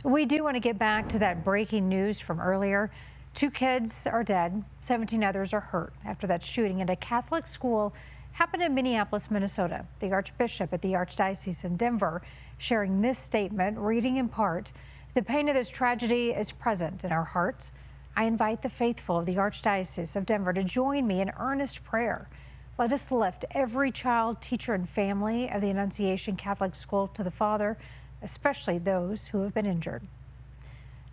We do want to get back to that breaking news from earlier. 2 kids are dead, 17 others are hurt after that shooting at a Catholic school happened in Minneapolis, Minnesota. The Archbishop at the Archdiocese of Denver sharing this statement, reading in part, "The pain of this tragedy is present in our hearts. I invite the faithful of the Archdiocese of Denver to join me in earnest prayer. Let us lift every child, teacher, and family of the Annunciation Catholic School to the Father, especially those who have been injured."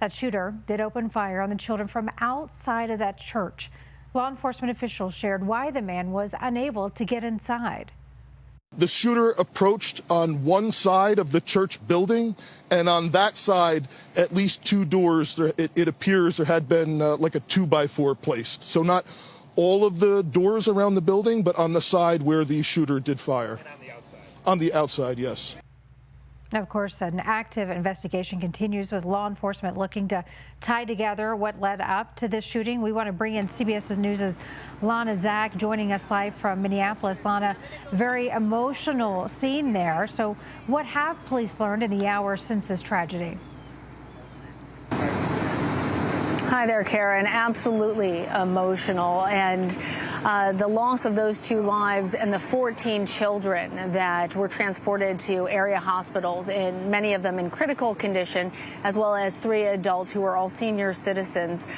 That shooter did open fire on the children from outside of that church. Law enforcement officials shared why the man was unable to get inside. The shooter approached on one side of the church building, and on that side, at least 2 doors, it appears there had been like a 2x4 placed. So not all of the doors around the building, but on the side where the shooter did fire. And on the outside? On the outside, yes. Of course, an active investigation continues with law enforcement looking to tie together what led up to this shooting. We want to bring in CBS News' Lana Zach joining us live from Minneapolis. Lana, very emotional scene there. So what have police learned in the hours since this tragedy? Hi there, Karen. Absolutely emotional. And the loss of those 2 lives and the 14 children that were transported to area hospitals, and many of them in critical condition, as well as 3 adults who are all senior citizens.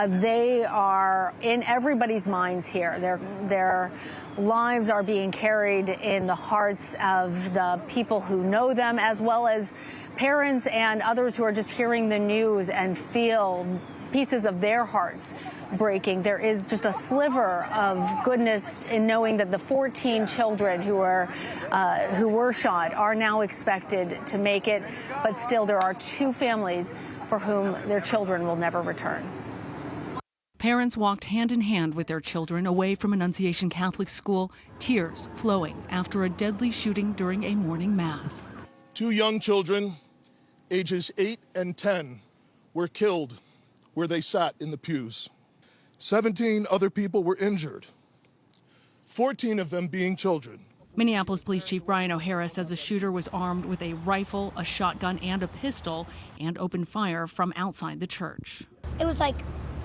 They are in everybody's minds here. Their lives are being carried in the hearts of the people who know them, as well as parents and others who are just hearing the news and feel pieces of their hearts breaking. There is just a sliver of goodness in knowing that the 14 children who were shot are now expected to make it, but still there are 2 families for whom their children will never return. Parents walked hand in hand with their children away from Annunciation Catholic School, tears flowing after a deadly shooting during a morning mass. 2 young children, ages 8 and 10, were killed where they sat in the pews. 17 other people were injured, 14 of them being children. Minneapolis Police Chief Brian O'Hara says the shooter was armed with a rifle, a shotgun, and a pistol, and opened fire from outside the church. It was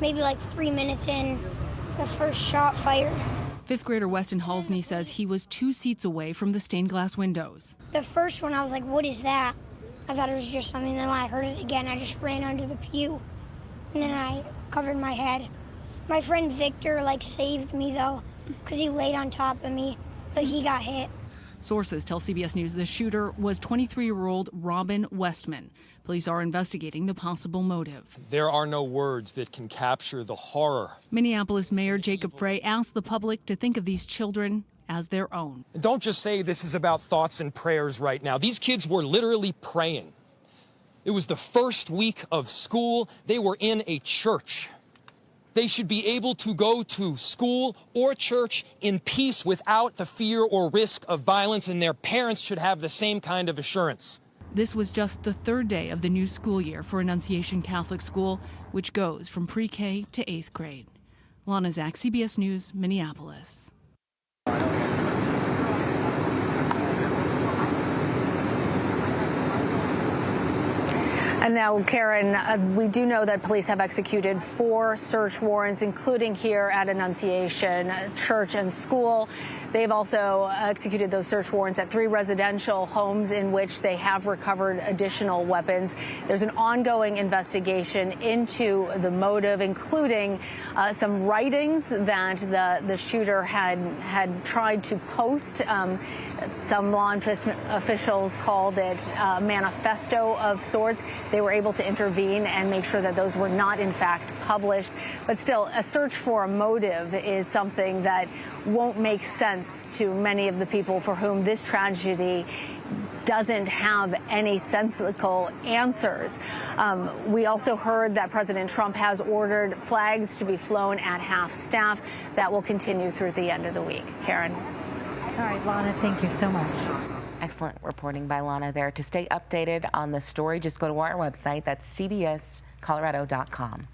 maybe 3 minutes in, the first shot fired. 5th grader Weston Halsney says he was 2 seats away from the stained glass windows. The first one, I was like, what is that? I thought it was just something. Then when I heard it again, I just ran under the pew. And then I covered my head. My friend Victor saved me though, because he laid on top of me, but he got hit. Sources tell CBS News the shooter was 23-year-old Robin Westman. Police are investigating the possible motive. There are no words that can capture the horror. Minneapolis Mayor Jacob Frey asked the public to think of these children as their own. Don't just say this is about thoughts and prayers right now. These kids were literally praying. It was the first week of school. They were in a church. They should be able to go to school or church in peace without the fear or risk of violence, and their parents should have the same kind of assurance. This was just the 3rd day of the new school year for Annunciation Catholic School, which goes from pre-K to 8th grade. Lana Zach, CBS News, Minneapolis. And now, Karen, we do know that police have executed 4 search warrants, including here at Annunciation Church and School. They've also executed those search warrants at 3 residential homes in which they have recovered additional weapons. There's an ongoing investigation into the motive, including some writings that the shooter had tried to post. Some law enforcement officials called it a manifesto of sorts. They were able to intervene and make sure that those were not, in fact, published. But still, a search for a motive is something that won't make sense to many of the people for whom this tragedy doesn't have any sensical answers. We also heard that President Trump has ordered flags to be flown at half-staff. That will continue through the end of the week. Karen. All right, Lana, thank you so much. Excellent reporting by Lana there. To stay updated on the story, just go to our website. That's cbscolorado.com.